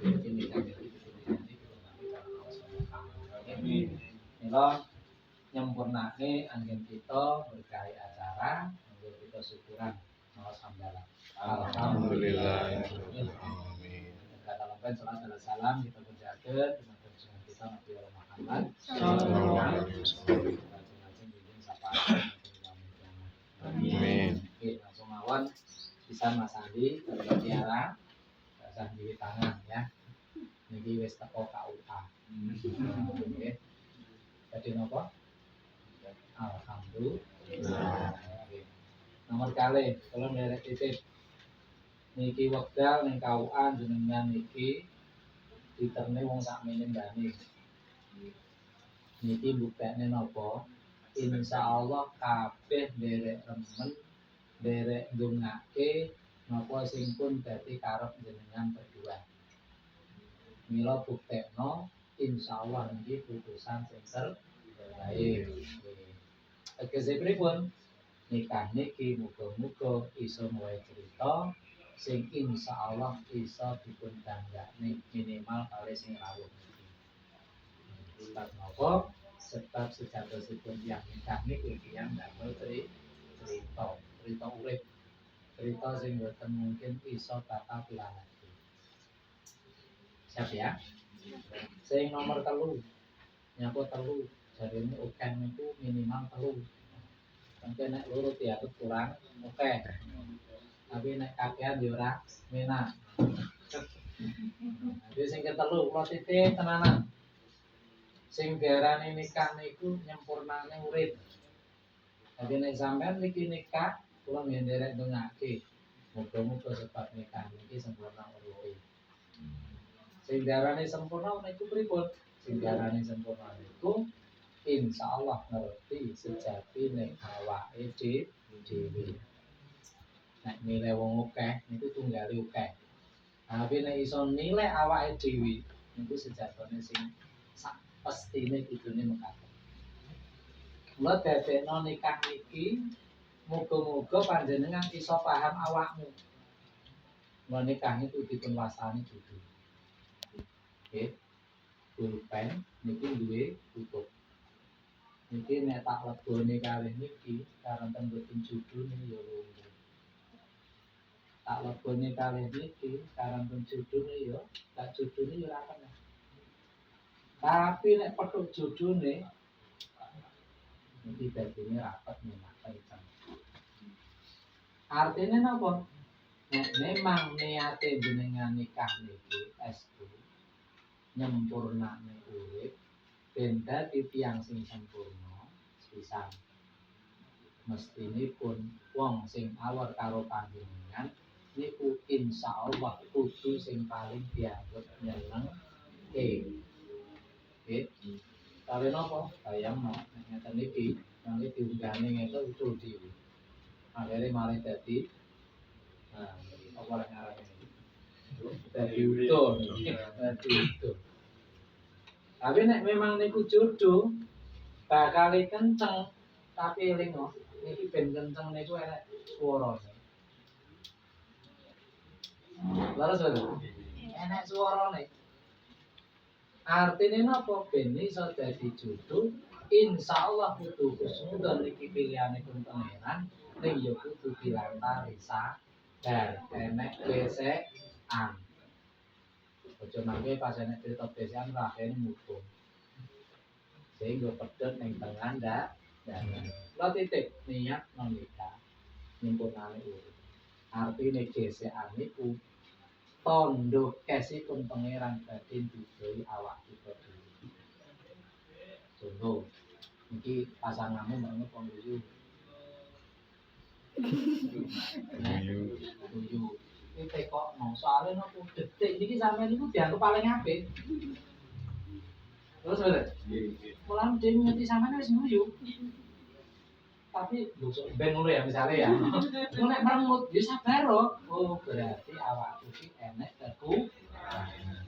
ini kan ini mila nyempurnake anggen kita berkait acara anggen kita syukuran maos hamdalah. Alhamdulillah. Amin. Kata lapan salam kita berjaga dengan kunjungan kita Nabi Muhammad Sallallahu alaihi wasallam. Amin. Oke, langsung awan bisa Mas Andi dari Tiara usah di tangan ya. Niki wis teko KUA. Oke. Jadi napa? Alhamdulillah. Nomor kali kalau nderek titip niki wekdal ning KUA jenengan niki diterne wong sakmene mbane. Niki buktene napa? Insyaallah kabeh nderek remen nderek ndongake napa sing pun dadi karep jenengan berdua. Mila buktekno insyaallah niki putusan sing terbaik. Tegese pripun? Nikah niki muga-muga iso muwe cerita sing insyaallah iso dipun danggane minimal kali sing rawuh niki. Sebab napa? Sebab sejatosipun yang nikah niku yang damel cerita urip. Cerita sing boten mungkin iso bakal dilalekake. Siap ya? Sing nomor 3. Nyapa 3? Jarine ukang niku minimal 3. Mungkin nek loro dianggap kurang oke. Tapi nek kakean yo ora menak. Jadi sing ketelu kula titip tenanan. Sing diarani nikah niku nyempurnane urip. Jadi nek sampean niki nikah kula nderek ndongake. Muga-muga sebab nikah niki sempurna uripe. Sing diarani sempurna niku pripun? Sing diarani sempurna niku insyaallah ngerti sejatine awake dhewe. Nek nilai wong akeh niku tunggale akeh. Tapi nek iso nilai awake dhewe niku sejatine sing sak pestine kudune mekaten. Mula dadekno nikah niki muga-muga panjenengan iso paham awakmu. Mula nikah niku dipun wasani dudu. Nggih. Pulpen niki duwe tutup. Niki nek tak lebone kalih niki karanten boten judune ya lungguh. Tak lebone kalih niki karanten judune ya tak judune ya ora kena. Tapi nek petuk judune niki dadine rapat menak kenceng. Artine napa? Nek memang niate jenengan nikah niki estu nyempurnane urip ben dadi tiyang sing sempurna pisan. Mestinipun wong sing awor karo panjenengan niku insyaallah kudu sing paling dianggep nyenengke. Nggih. Kali napa? Bayangno nek ngeten iki, nanti diunggahne ngeten utul dhewe. Akhire malah dadi apa lek ngarane iki? Dadi utuh. Dadi utuh. Tapi nek memang niku jodoh bakal kenceng tapi eling kok niki ben kenceng niku enek swarane. Leres lho. Enek swarane. Artine napa? Ben iso dadi jodoh insyaallah kudu husnudon niki pilihane pun pangeran ning ya kudu dilantari sadar enek gesekan. Aja mangke pas enek cerita gesekan rahene mutung. Sehingga pedhot ning tengah ndak. Lah titik niat menikah nyempurnane urip. Artine gesekan niku tondo kesipun pangeran badhe didohi awak kita dhewe. Contoh iki pasanganmu mau pengguyu. Guyu. Iki kok soalé nopo detik iki sampeyan niku dianggep paling apik. Terus bener? Nggih. Mulan dhewe ngerti sampeyan wis guyu. Tapi bosok ben ngono ya misale ya. Ku nek merengut ya sabar kok. Oh, berarti awakku iki enek kekurangan.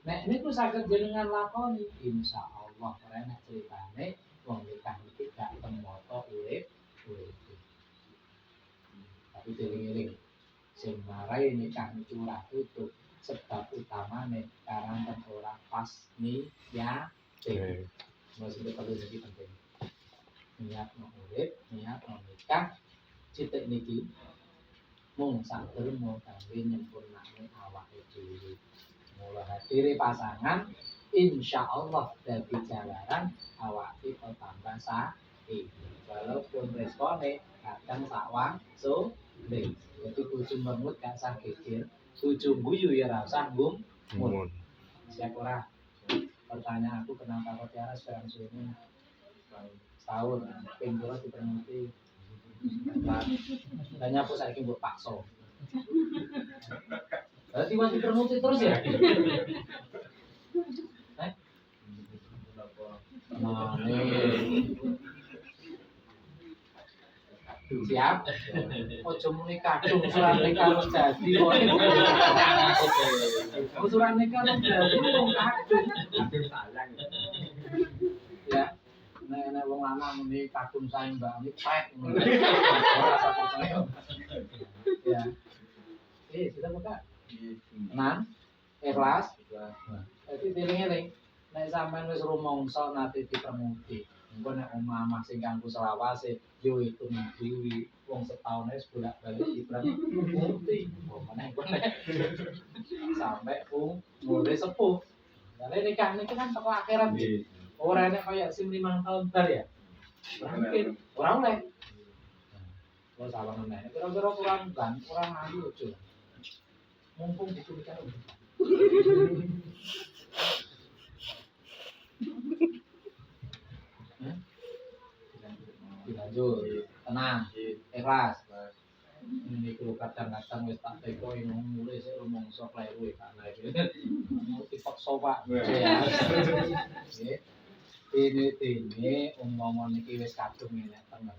Nek niku saged jenengan lakoni insyaallah ora enek critane wong nikah iki gak temoto urip. Tapi dieling-eling sing marai nikah niku ora tutup sebab utamane karanten ora pas niate. Maksudnya perlu jadi penting. Niat mau urip, niat mau nikah, citik niki mung sakdermo kangge nyempurnakne awake dhewe. Mula hadire pasangan insyaallah dadi jalaran awake tambah sae. Walaupun respone kadang sawang so deh. Jadi bojo mermut gak usah geger, bojo guyu ya ora usah ngummun. Siap ora? Pertanyaan aku kenapa kok tiara sekarang suwene setahun, pinggir dipermuti. Dan nyapu saiki mbok paksa. Berarti masih permuti terus ya? Nah, nih. Siap? Ojo muni kadung surat nikah wis dadi kok. Surat nikah wis dadi wong kadung. Salang. Ya. Nek wong lanang muni kadung sae Mbak ini pek. Ora usah percaya. Ya. Sudah buka. Tenang. Ikhlas. Jadi eling-eling. Nek sampean wis rumangsa nate dipermuti. Engko nek omah sing kanggo selawase yo itu dhewe wong setahun wis bolak-balik dipermuti. Meneh engko nek sampai umure sepuh. Lah nikah niki kan teko akhirat. Ora enek kaya SIM 5 tahun bar ya. Mungkin ora oleh. Wes salah meneh. Kira-kira kurang ayu aja. Mumpung dikulikan. Dilanjut, tenang, ikhlas. Ini kulo kadang-kadang wis tak tekoki mulai sik rumangsa kleru karena iki. Dipaksa Pak. Ya. Ini umpama niki wis kadung enek temen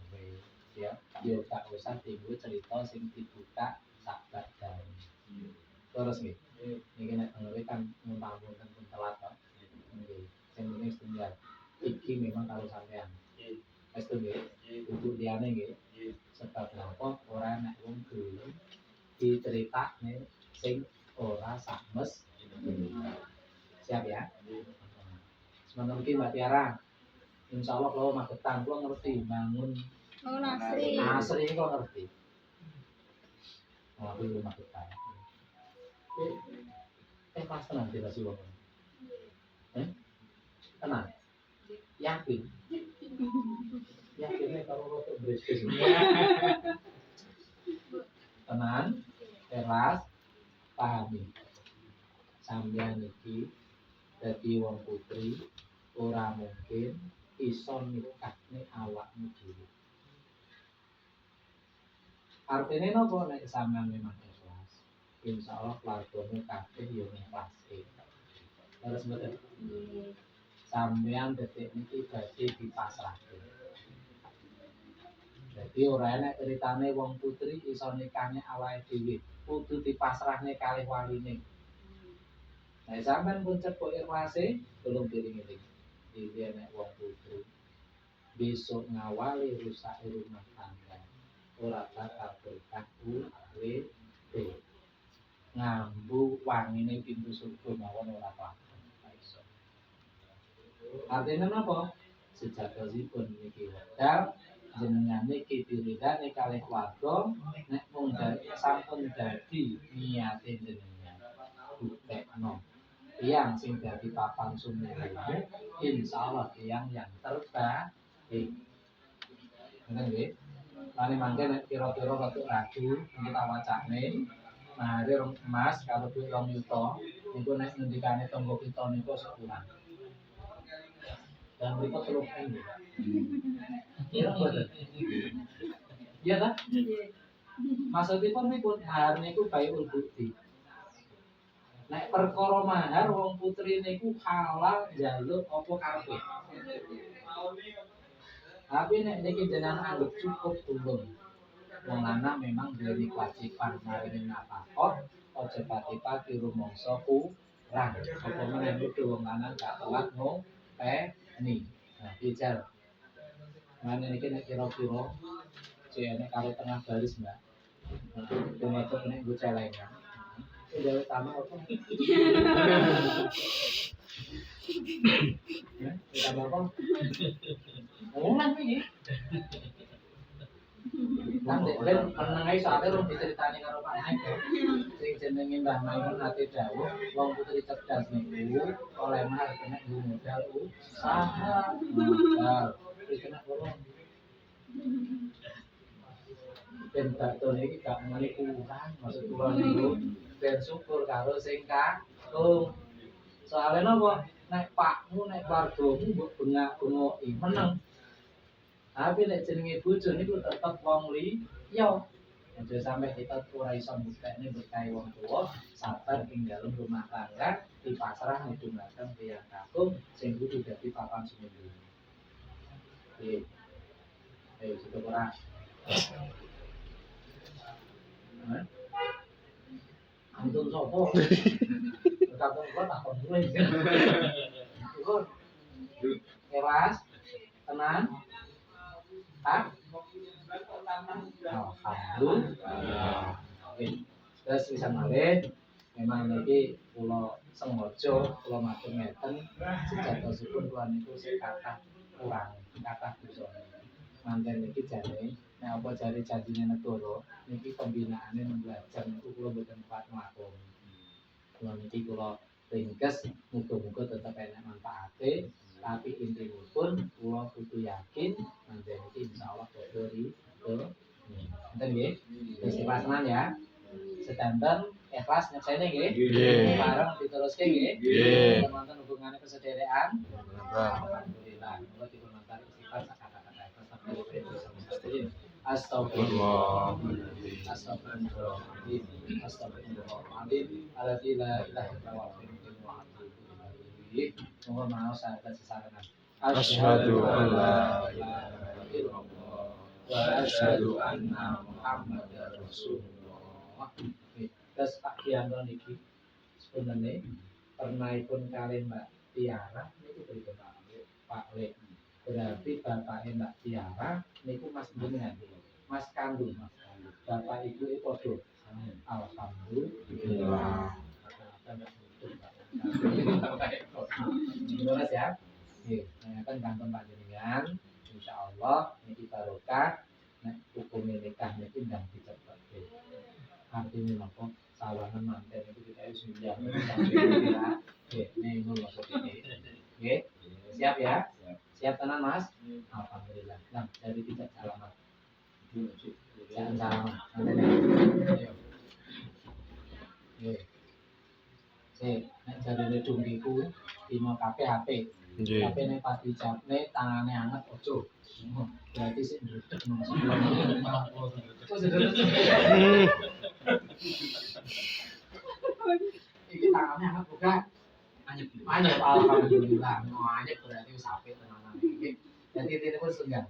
ya. Yo gak usah timbul cerita sing dibuka sak badan. Terus nggih. Niki nek ngono kan mumpang-mumpang pun telat kok. Nggih. Sing penting setunggal. Iki memang karo sampean. Wis to nggih. Untuk liyane nggih. Sebab napa ora nek wong gelem diceritakne sing ora sames. Siap ya? Semono mungkin Mbak Tiara. Insyaallah kalau Magetan kula ngerti bangun Nasri. Nasri ini kula ngerti. Oh, aku Magetan. Pas tenan dikasih wong. Tenang. Yakin. Yakinnya kalau rotok beres. Tenang, ikhlas, pahami. Sampeyan iki dadi wong putri ora mungkin iso nikahne awakmu dhewe. Artine napa nek sampeyan memang ikhlas? Insyaallah keluargamu kabeh yo ikhlas. Terus mboten. Sampeyan detik niki badhe dipasrahke. Jadi ora enek ceritane wong putri iso nikahne awake dhewe, kudu dipasrahne kalih waline. Nah, sampean pun cepuk ikhlase, tulung diring-iring. Iki enek wong putri besok ngawali rusak rumah tangga. Ora bakal berkah urip. Ngambu wangine pintu surga mawon ora kelakon. Iso. Artinya napa? Sejatosipun niki wedal jenengan niki diridani kalih warga nek mung sampun dadi niate jenengan buktekno tiyang sing dadi papan sumurmu insyaallah tiyang yang terbaik. Ngoten nggih. Lan mangke nek kira-kira rada ragu kita wacane nah Mas kalau duit 2 juta niku nek ngendikane tangga kita niku sekurang. Dan berikut terus ini. Iya betul. Iya tak? Maksudipun niku mahar niku baikul bukti. Nek perkara mahar wong putri niku halal njaluk apa karepe. Tapi nek niki jenengan anggap cukup tulung. Wong lanang memang duweni kewajiban maringi nafkah, aja pati-pati rumangsa kurang. Apa meneh kudu wong lanang gak kuat ngopeni. Nah, bicara. Mana niki nek kira-kira nek karo tengah baris, Mbak. Nanti nek nek go celengan. Gawe tanah apa? Ya, tambah apa? Ngomong iki. Kan dek ben meneng ae soalé rung diceritani karo Pak Naik. Sing jenenge Mbah Maimun nate dawuh, wong putri cerdas niku oleh mahar kena modal usaha. Modal. Wis kena kurang. Ben baton iki gak muni kurang, maksud kula niku ben syukur karo sing kakung. Soale napa? Nek pakmu nek keluargamu mbok bengak-bengoki meneng. Tapi nek jenenge bojo niku tetep wong liya. Aja sampe kita ora iso mbuktekne berkahi wong tuwa, sabar ing dalem rumah tangga dipasrah ngedungaken tiyang kakung sing kudu dadi papan sumber. Oke. Ayo kita ora. Antum sapa? Kakung kula tak kowe. Iku. Keras. Tenang. Hah? Alhamdulillah. Oke. Terus bisa malih memang niki kula sengaja kula matur ngeten sejatosipun kula niku sing kathah kurang kathah dosa. Manten niki jane nek apa jare janjine negara niki pembinaane belajar niku kula boten kuat nglakoni. Kula niki kula ringkes muga-muga tetep enak manfaate tapi intinipun kula kudu yakin manten iki insyaallah bodho ridho. Ngoten nggih. Wis ikhlas ya. Sedanten ikhlas nyekseni nggih. Nggih. Bareng diteruske nggih. Nggih. Wonten hubungane persederekan. Alhamdulillah. Alhamdulillah. Kula dipun matur istighfar sakata-kata ikhlas sampai Astagfirullahaladzim. Astagfirullahaladzim. Astagfirullahaladzim. Alladzi la ilaha illallah wa atubu ilaih. Mohon maaf sahabat sesarengan. Asyhadu an la ilaha illallah wa asyhadu anna Muhammadar Rasulullah. Terus Pak Kianto niki sebenarnya pernahipun kali Mbak Tiara niku berikut Pak Le. Berarti bapaknya Mbak Tiara niku Mas jenengan, Mas kandung. Bapak ibu itu podo. Alhamdulillah. Jelas ya. Nggih, kan kantong panjenengan insyaallah niki barokah nek hukum nikah niki ndang dicepetke. Artinya napa? Sawangan manten itu kita wis njang sampai nggih, nek maksud iki. Nggih. Siap ya? Siap tenan Mas? Alhamdulillah. Nah, dari tidak salaman. Jangan salaman. Ayo. Nggih. Sik, nek jarine dumbiku dino kabeh HP. Nggih. Tapi nek pas dicapne tangane anget ojo. Berarti sik ndredeg nang sebelah. Iki tangane anget bukan? Anyep alhamdulillah. Anyep berarti wis apik tenanan iki. Dadi tinipun sungguh.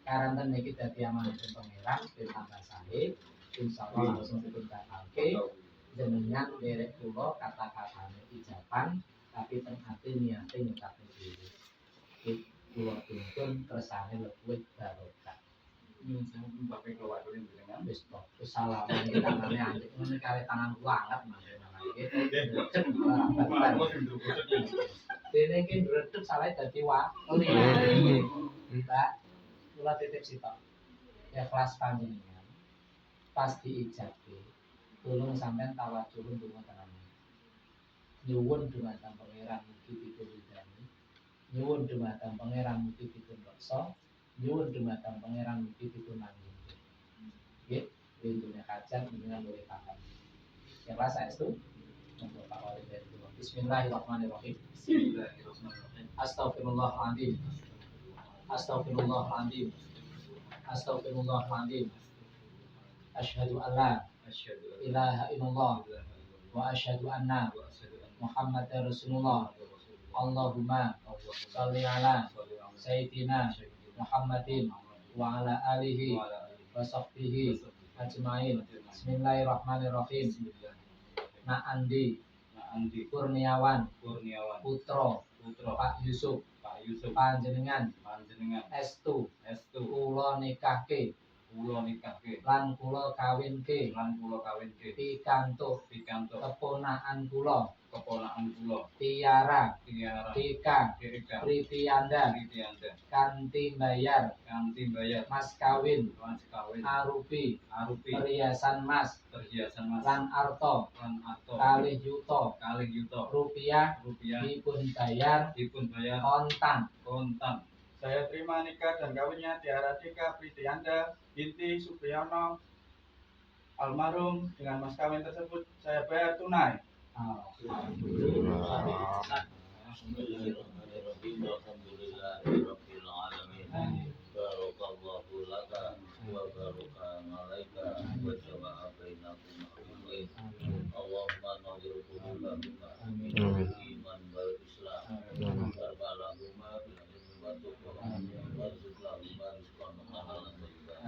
Karanten niki dadi amanatipun pangeran ben tambah sae. Insyaallah langsung dipuntakalke jenengan derek kula kata-katane ijaban tapi teng ati niate nyekake dhewe. Iki kula tuntun kersane luwih barokah. Sampeyan bapak keluar dulu jenengan wis to. Wis salaman iki tangane anjek ngene kare tangan kula anget manten iki. Dene iki ndredeg salah dadi wali. Mbak, kula titip sitok. Ya kelas panjenengan. Pas diijabke, tulung sampean tawadhuhun donga tenan. Nyuwun dhumateng pangeran mugi dipun ridani. Nyuwun dhumateng pangeran mugi dipun reksa. Nyuwun dhumateng pangeran mugi dipun langgengke. Nggih, rintune kacan dengan boleh paham. Ya kelas saestu. Monggo Pak Wali dari kula. Bismillahirrahmanirrahim. Astagfirullahaladzim. Astagfirullahaladzim. Astagfirullahaladzim. Asyhadu an la ilaha illallah wa asyhadu anna Muhammadar Rasulullah. Allahumma sholli ala sayyidina Muhammadin wa ala alihi wa sahbihi ajmain. Bismillahirrahmanirrahim. Andi Kurniawan Putra Pak Yusuf panjenengan estu kula nikahke kula nikahke lan kula kawinke pikantuk keponakan kula keponakan kula Tiara Tiara Tika Erika Pritianda Kritianda kanthi bayar kanthi bayar mas kawin mas kawin arupi arupi perhiasan mas perhiasan mas lan arta lan atau kalih yuta rupiah dipun bayar kontan. Saya terima nikah dan kawinnya Tiara Tika Pritianda binti Supriyono almarhum dengan mas kawin tersebut saya bayar tunai. Bismillahirrahmanirrahim. Alhamdulillahirabbil alamin. Barakallahu laka wa baraka